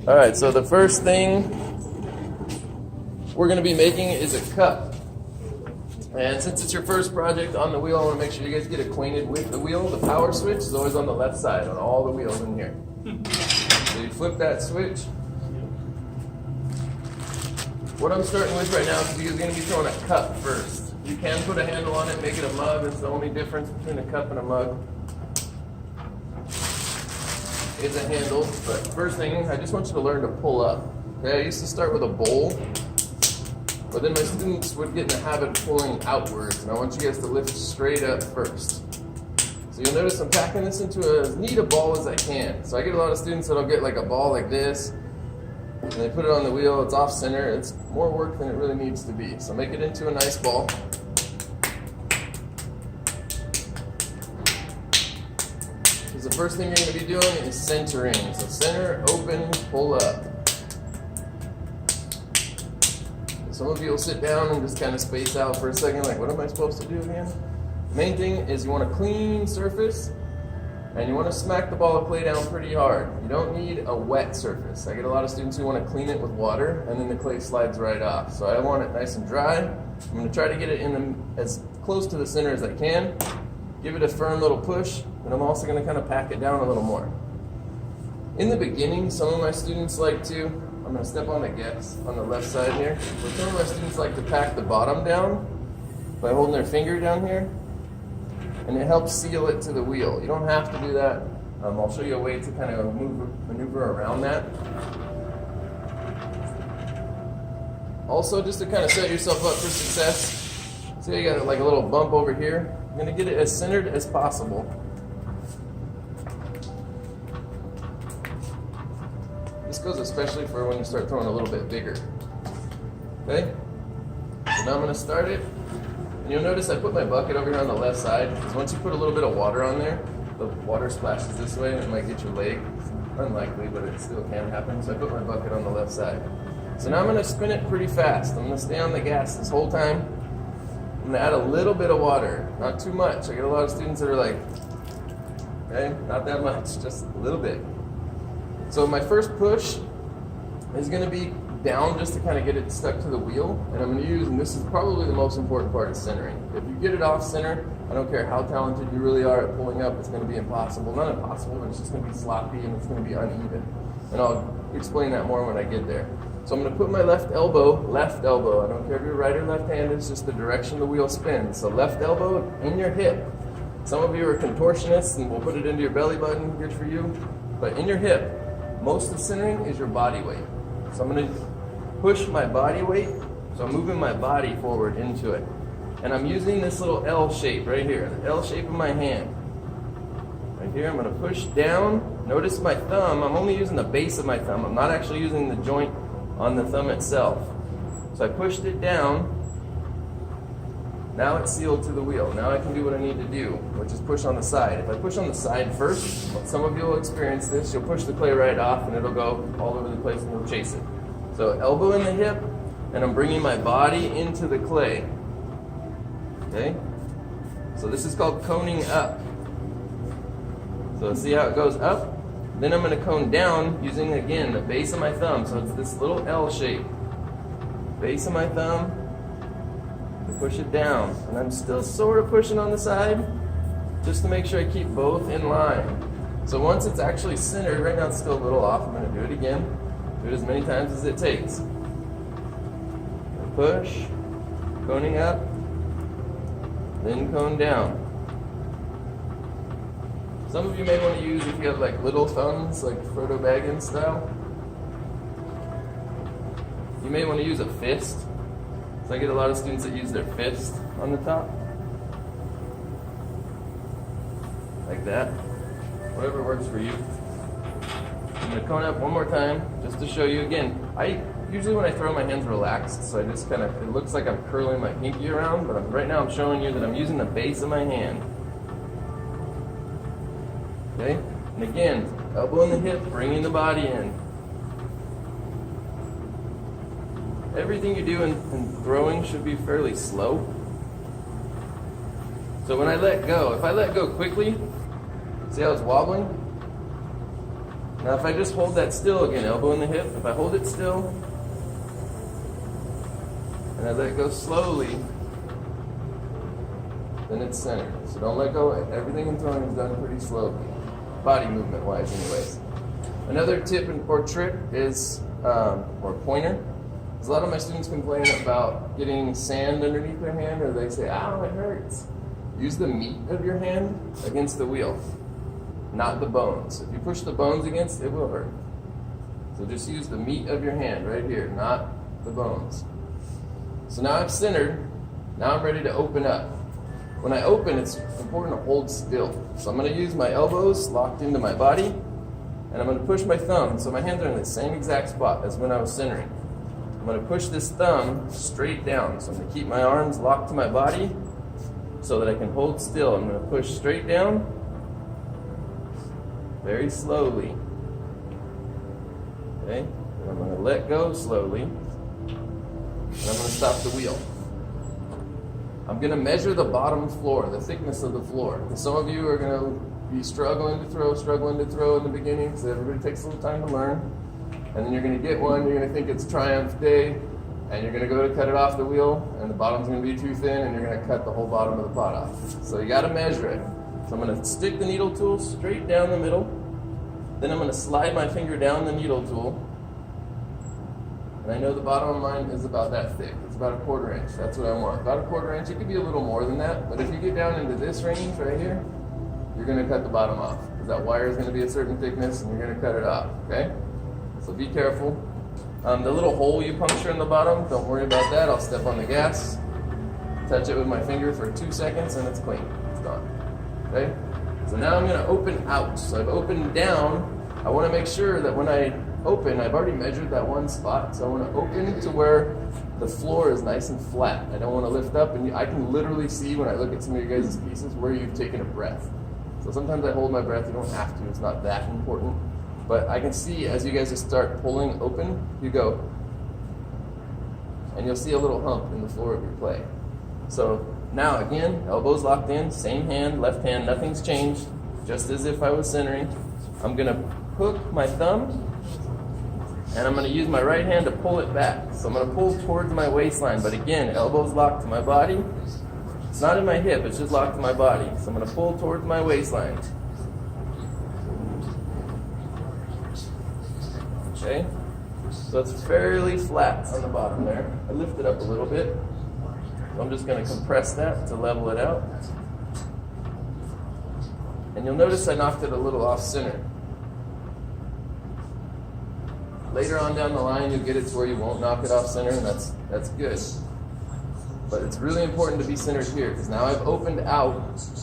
All right, so the first thing we're going to be making is a cup. And since it's your first project on the wheel, I want to make sure you guys get acquainted with the wheel. The power switch is always on the left side on all the wheels in here. So you flip that switch. What I'm starting with right now is you're going to be throwing a cup first. You can put a handle on it, make it a mug. It's the only difference between a cup and a mug is a handle. But first thing, I just want you to learn to pull up. Okay, I used to start with a bowl, but then my students would get in the habit of pulling outwards, and I want you guys to lift straight up first. So you'll notice I'm packing this into as neat a ball as I can. So I get a lot of students that'll get like a ball like this, and they put it on the wheel, it's off center, it's more work than it really needs to be. So make it into a nice ball. Because the first thing you're going to be doing is centering. So center, open, pull up. Some of you will sit down and just kind of space out for a second, like, what am I supposed to do again? Main thing is you want a clean surface, and you want to smack the ball of clay down pretty hard. You don't need a wet surface. I get a lot of students who want to clean it with water, and then the clay slides right off. So I want it nice and dry. I'm going to try to get it as close to the center as I can. Give it a firm little push, and I'm also going to kind of pack it down a little more. In the beginning, some of my students like to, I'm going to step on the gas on the left side here. But some of my students like to pack the bottom down by holding their finger down here, and it helps seal it to the wheel. You don't have to do that. I'll show you a way to kind of maneuver around that. Also, just to kind of set yourself up for success, say you got like a little bump over here. I'm going to get it as centered as possible. This goes especially for when you start throwing a little bit bigger. Okay? So now I'm going to start it. And you'll notice I put my bucket over here on the left side, because once you put a little bit of water on there, the water splashes this way and it might get your leg. It's unlikely, but it still can happen. So I put my bucket on the left side. So now I'm going to spin it pretty fast. I'm going to stay on the gas this whole time. I'm going to add a little bit of water, not too much. I get a lot of students that are like, okay, not that much, just a little bit. So my first push is going to be down just to kind of get it stuck to the wheel. And I'm going to use, and this is probably the most important part, is centering. If you get it off center, I don't care how talented you really are at pulling up, it's going to be impossible. Not impossible, but it's just going to be sloppy and it's going to be uneven. And I'll explain that more when I get there. So I'm going to put my left elbow, I don't care if you're right or left-handed, it's just the direction the wheel spins. So left elbow in your hip. Some of you are contortionists and we'll put it into your belly button, good for you. But in your hip, most of the centering is your body weight. So I'm going to push my body weight, so I'm moving my body forward into it. And I'm using this little L shape right here, the L shape of my hand. Right here, I'm going to push down. Notice my thumb, I'm only using the base of my thumb. I'm not actually using the joint on the thumb itself. So I pushed it down. Now it's sealed to the wheel. Now I can do what I need to do, which is push on the side. If I push on the side first, some of you will experience this. You'll push the clay right off and it'll go all over the place and you'll chase it. So elbow in the hip, and I'm bringing my body into the clay. Okay? So this is called coning up. So see how it goes up? Then I'm going to cone down using, again, the base of my thumb. So it's this little L shape. Base of my thumb, to push it down. And I'm still sort of pushing on the side, just to make sure I keep both in line. So once it's actually centered, right now it's still a little off, I'm going to do it again. Do it as many times as it takes. Push, coning up, then cone down. Some of you may want to use, if you have like little thumbs, like Frodo Baggins style, you may want to use a fist. So I get a lot of students that use their fist on the top. Like that. Whatever works for you. I'm going to cone up one more time, just to show you again. Usually when I throw, my hands relaxed, so I just kind of, it looks like I'm curling my pinky around, but right now I'm showing you that I'm using the base of my hand. Okay? And again, elbow in the hip, bringing the body in. Everything you do in throwing should be fairly slow. So when I let go, if I let go quickly, see how it's wobbling? Now if I just hold that still again, elbow in the hip, if I hold it still, and I let it go slowly, then it's centered. So don't let go. Everything in throwing is done pretty slowly, body movement wise anyways. Another tip or trick is, or pointer, is a lot of my students complain about getting sand underneath their hand, or they say, ow, it hurts. Use the meat of your hand against the wheel, not the bones. If you push the bones against, it will hurt. So just use the meat of your hand right here, not the bones. So now I've centered. Now I'm ready to open up. When I open, it's important to hold still. So I'm going to use my elbows locked into my body, and I'm going to push my thumb. So my hands are in the same exact spot as when I was centering. I'm going to push this thumb straight down. So I'm going to keep my arms locked to my body so that I can hold still. I'm going to push straight down, very slowly. Okay? And I'm going to let go slowly. And I'm going to stop the wheel. I'm going to measure the bottom floor, the thickness of the floor. And some of you are going to be struggling to throw in the beginning, because everybody takes a little time to learn. And then you're going to get one, you're going to think it's Triumph Day, and you're going to go to cut it off the wheel, and the bottom's going to be too thin, and you're going to cut the whole bottom of the pot off. So you got to measure it. So I'm going to stick the needle tool straight down the middle. Then I'm going to slide my finger down the needle tool. And I know the bottom of mine is about that thick. It's about 1/4 inch. That's what I want. About 1/4 inch. It could be a little more than that, but if you get down into this range right here, you're going to cut the bottom off, because that wire is going to be a certain thickness, and you're going to cut it off. Okay? So be careful. The little hole you puncture in the bottom, don't worry about that. I'll step on the gas, touch it with my finger for 2 seconds, and it's clean. It's done. Okay? So now I'm going to open out. So I've opened down. I want to make sure that when I open, I've already measured that one spot, so I want to open to where the floor is nice and flat. I don't want to lift up, and I can literally see when I look at some of your guys' pieces where you've taken a breath. So sometimes I hold my breath. You don't have to. It's not that important. But I can see as you guys just start pulling open, you go, and you'll see a little hump in the floor of your play. So now again, elbows locked in, same hand, left hand, nothing's changed, just as if I was centering. I'm going to hook my thumb, and I'm going to use my right hand to pull it back. So I'm going to pull towards my waistline, but again, elbows locked to my body. It's not in my hip, it's just locked to my body. So I'm going to pull towards my waistline. Okay? So it's fairly flat on the bottom there. I lift it up a little bit. So I'm just going to compress that to level it out. And you'll notice I knocked it a little off center. Later on down the line, you'll get it to where you won't knock it off center, and that's good. But it's really important to be centered here, because now I've opened out.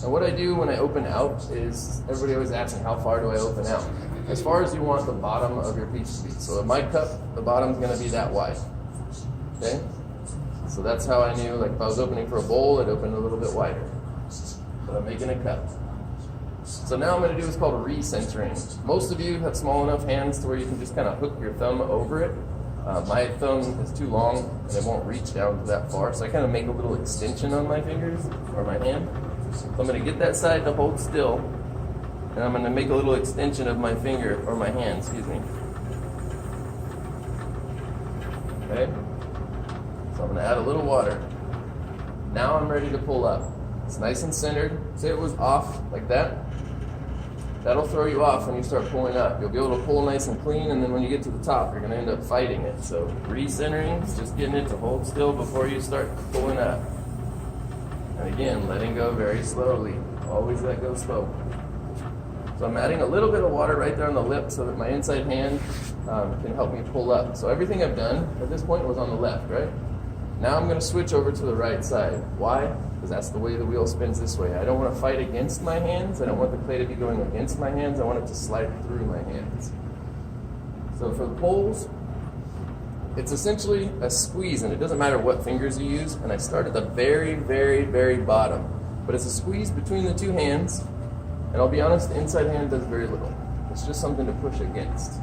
And what I do when I open out is, everybody always asks me, how far do I open out? As far as you want the bottom of your piece to be. So in my cup, the bottom's going to be that wide. Okay? So that's how I knew, like if I was opening for a bowl, I'd open a little bit wider. But I'm making a cup. So now I'm going to do what's called recentering. Most of you have small enough hands to where you can just kind of hook your thumb over it. My thumb is too long and it won't reach down to that far, so I kind of make a little extension on my fingers or my hand. So I'm going to get that side to hold still, and I'm going to make a little extension of my finger or my hand, excuse me. Okay? So I'm going to add a little water. Now I'm ready to pull up. It's nice and centered. Say it was off like that. That'll throw you off when you start pulling up. You'll be able to pull nice and clean, and then when you get to the top, you're going to end up fighting it. So recentering is just getting it to hold still before you start pulling up. And again, letting go very slowly. Always let go slow. So I'm adding a little bit of water right there on the lip so that my inside hand can help me pull up. So everything I've done at this point was on the left, right? Now I'm going to switch over to the right side. Why? Because that's the way the wheel spins this way. I don't want to fight against my hands. I don't want the clay to be going against my hands. I want it to slide through my hands. So for the pulls, it's essentially a squeeze, and it doesn't matter what fingers you use. And I start at the very, very, very bottom. But it's a squeeze between the two hands. And I'll be honest, the inside hand does very little. It's just something to push against.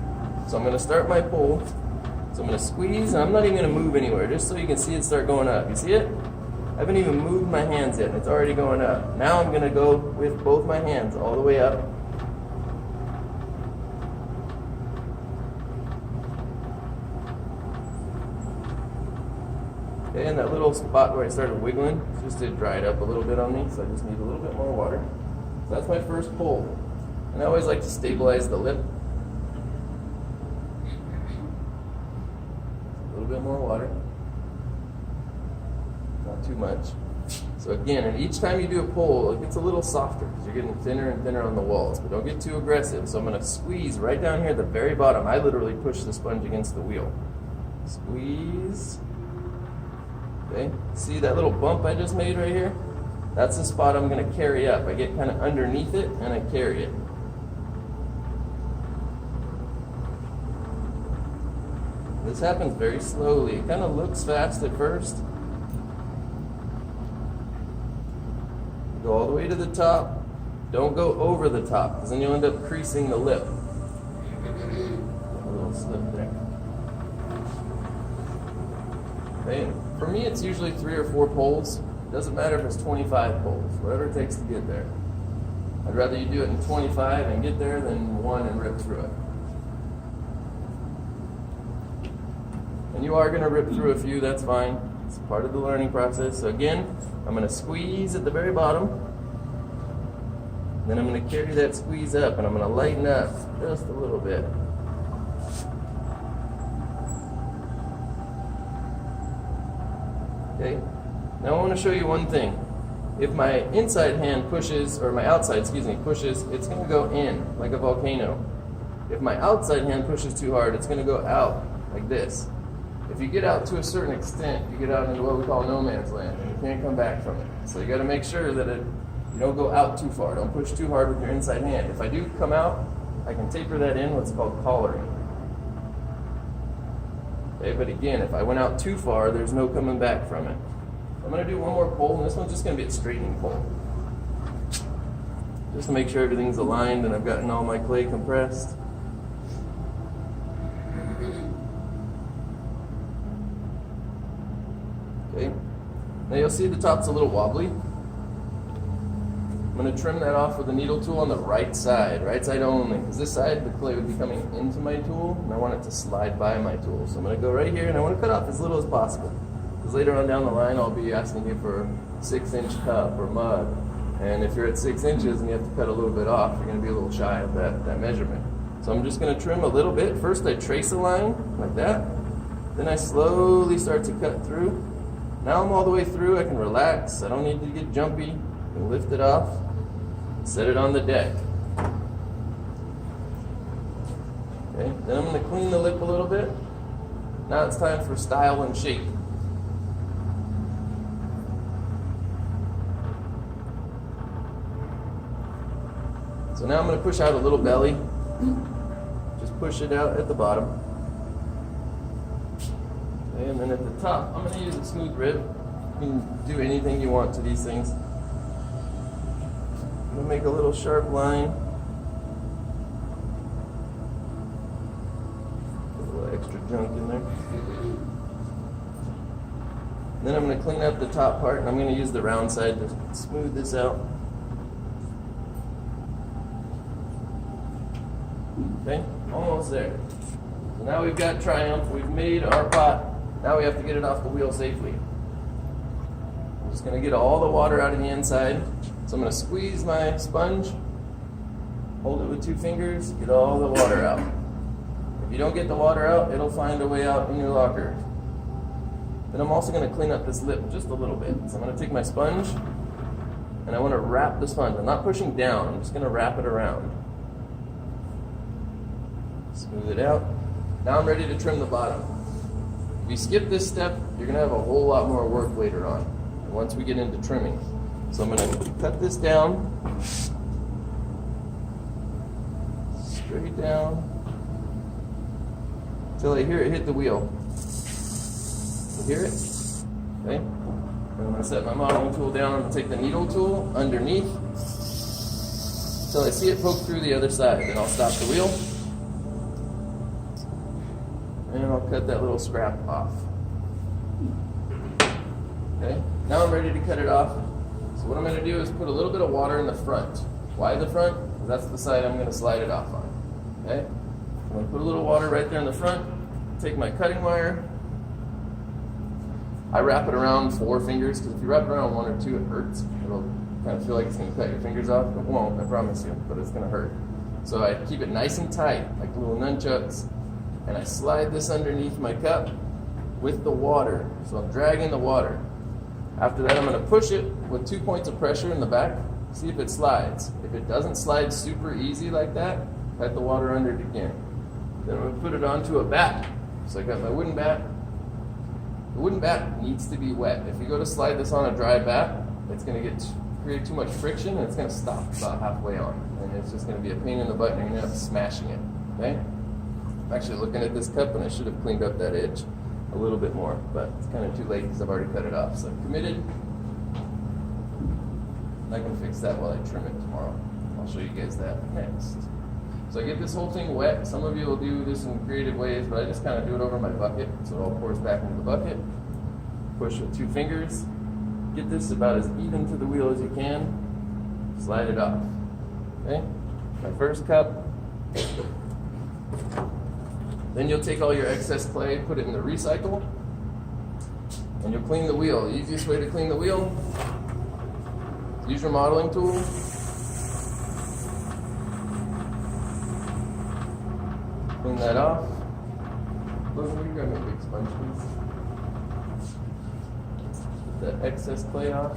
So I'm going to start my pull. So I'm going to squeeze, and I'm not even going to move anywhere, just so you can see it start going up. You see it? I haven't even moved my hands yet, and it's already going up. Now I'm going to go with both my hands all the way up. Okay, and that little spot where I started wiggling just did dry it up a little bit on me, so I just need a little bit more water. So that's my first pull. And I always like to stabilize the lip. A little bit more water. Not too much. So again, and each time you do a pull, it gets a little softer because you're getting thinner and thinner on the walls. But don't get too aggressive. So I'm going to squeeze right down here at the very bottom. I literally push the sponge against the wheel. Squeeze. Okay, see that little bump I just made right here? That's the spot I'm going to carry up. I get kind of underneath it and I carry it. This happens very slowly. It kind of looks fast at first. Go all the way to the top. Don't go over the top because then you'll end up creasing the lip. A little slip there. Okay. For me, it's usually 3 or 4 pulls. It doesn't matter if it's 25 pulls, whatever it takes to get there. I'd rather you do it in 25 and get there than 1 and rip through it. And you are going to rip through a few, that's fine. It's part of the learning process. So again, I'm going to squeeze at the very bottom. Then I'm going to carry that squeeze up and I'm going to lighten up just a little bit. Okay, now I want to show you one thing. If my inside hand pushes, or my outside, pushes, it's going to go in like a volcano. If my outside hand pushes too hard, it's going to go out like this. If you get out to a certain extent, you get out into what we call no man's land, and you can't come back from it. So you got to make sure that you don't go out too far. Don't push too hard with your inside hand. If I do come out, I can taper that in, what's called collaring. Okay, but again, if I went out too far, there's no coming back from it. I'm going to do one more pull, and this one's just going to be a straightening pull. Just to make sure everything's aligned and I've gotten all my clay compressed. Okay, now you'll see the top's a little wobbly. I'm going to trim that off with a needle tool on the right side only, because this side the clay would be coming into my tool and I want it to slide by my tool. So I'm going to go right here and I want to cut off as little as possible, because later on down the line I'll be asking you for a 6-inch cup or mug, and if you're at 6 inches and you have to cut a little bit off, you're going to be a little shy of that measurement. So I'm just going to trim a little bit. First I trace a line like that, then I slowly start to cut through. Now I'm all the way through, I can relax, I don't need to get jumpy. I can lift it off, set it on the deck. Okay, then I'm going to clean the lip a little bit. Now it's time for style and shape. So now I'm going to push out a little belly. Just push it out at the bottom. Okay, and then at the top, I'm going to use a smooth rib. You can do anything you want to these things. I'm going to make a little sharp line. Put a little extra junk in there. Then I'm going to clean up the top part, and I'm going to use the round side to smooth this out. Okay, almost there. So now we've got Triumph, we've made our pot. Now we have to get it off the wheel safely. I'm just going to get all the water out of the inside. So I'm going to squeeze my sponge, hold it with 2 fingers, get all the water out. If you don't get the water out, it'll find a way out in your locker. Then I'm also going to clean up this lip just a little bit. So I'm going to take my sponge, and I want to wrap the sponge. I'm not pushing down, I'm just going to wrap it around. Smooth it out. Now I'm ready to trim the bottom. If you skip this step, you're going to have a whole lot more work later on, once we get into trimming. So I'm going to cut this down, straight down, until I hear it hit the wheel. You hear it? Okay. I'm going to set my modeling tool down and take the needle tool underneath until I see it poke through the other side. Then I'll stop the wheel. And I'll cut that little scrap off. Okay, now I'm ready to cut it off. So what I'm going to do is put a little bit of water in the front. Why the front? Because that's the side I'm going to slide it off on. Okay, I'm going to put a little water right there in the front. Take my cutting wire. I wrap it around 4 fingers, because if you wrap it around 1 or 2, it hurts. It'll kind of feel like it's going to cut your fingers off. It won't, I promise you, but it's going to hurt. So I keep it nice and tight, like little nunchucks, and I slide this underneath my cup with the water. So I'm dragging the water. After that, I'm going to push it with 2 points of pressure in the back, see if it slides. If it doesn't slide super easy like that, pat the water under it again. Then I'm going to put it onto a bat. So I got my wooden bat. The wooden bat needs to be wet. If you go to slide this on a dry bat, it's going to create too much friction, and it's going to stop about halfway on. And it's just going to be a pain in the butt, and you're going to end up smashing it. Okay? I'm actually looking at this cup, and I should have cleaned up that edge a little bit more, but it's kind of too late because I've already cut it off. So I'm committed. I can fix that while I trim it tomorrow. I'll show you guys that next. So I get this whole thing wet. Some of you will do this in creative ways, but I just kind of do it over my bucket, so it all pours back into the bucket. Push with 2 fingers. Get this about as even to the wheel as you can. Slide it off. Okay? My first cup. Then you'll take all your excess clay, put it in the recycle, and you'll clean the wheel. The easiest way to clean the wheel, use your modeling tool. Clean that off. Look, you grab a big sponge, please. Get that excess clay off.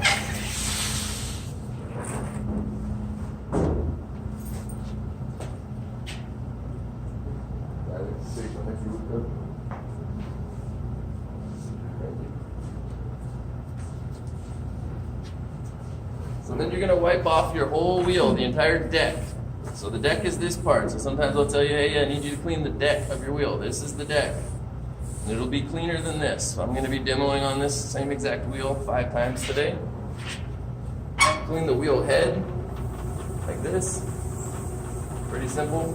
So then you're going to wipe off your whole wheel, the entire deck. So the deck is this part. So sometimes I'll tell you, hey, I need you to clean the deck of your wheel. This is the deck. And it'll be cleaner than this. So I'm going to be demoing on this same exact wheel 5 times today. Clean the wheel head like this. Pretty simple.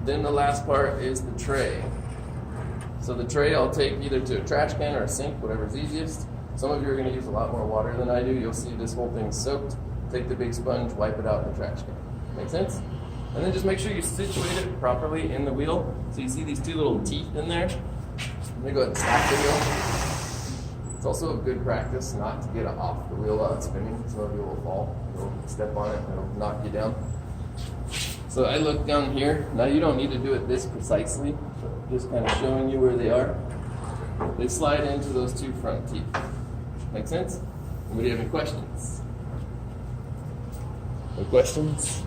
Then the last part is the tray. So the tray I'll take either to a trash can or a sink, whatever's easiest. Some of you are going to use a lot more water than I do. You'll see this whole thing soaked. Take the big sponge, wipe it out in the trash can. Make sense? And then just make sure you situate it properly in the wheel. So you see these 2 little teeth in there? Let me go ahead and slap the wheel. It's also a good practice not to get it off the wheel while it's spinning. Some of you will fall. You'll step on it and it'll knock you down. So I look down here. Now you don't need to do it this precisely. Just kind of showing you where they are. They slide into those 2 front teeth. Make sense? Anybody have any questions? No questions?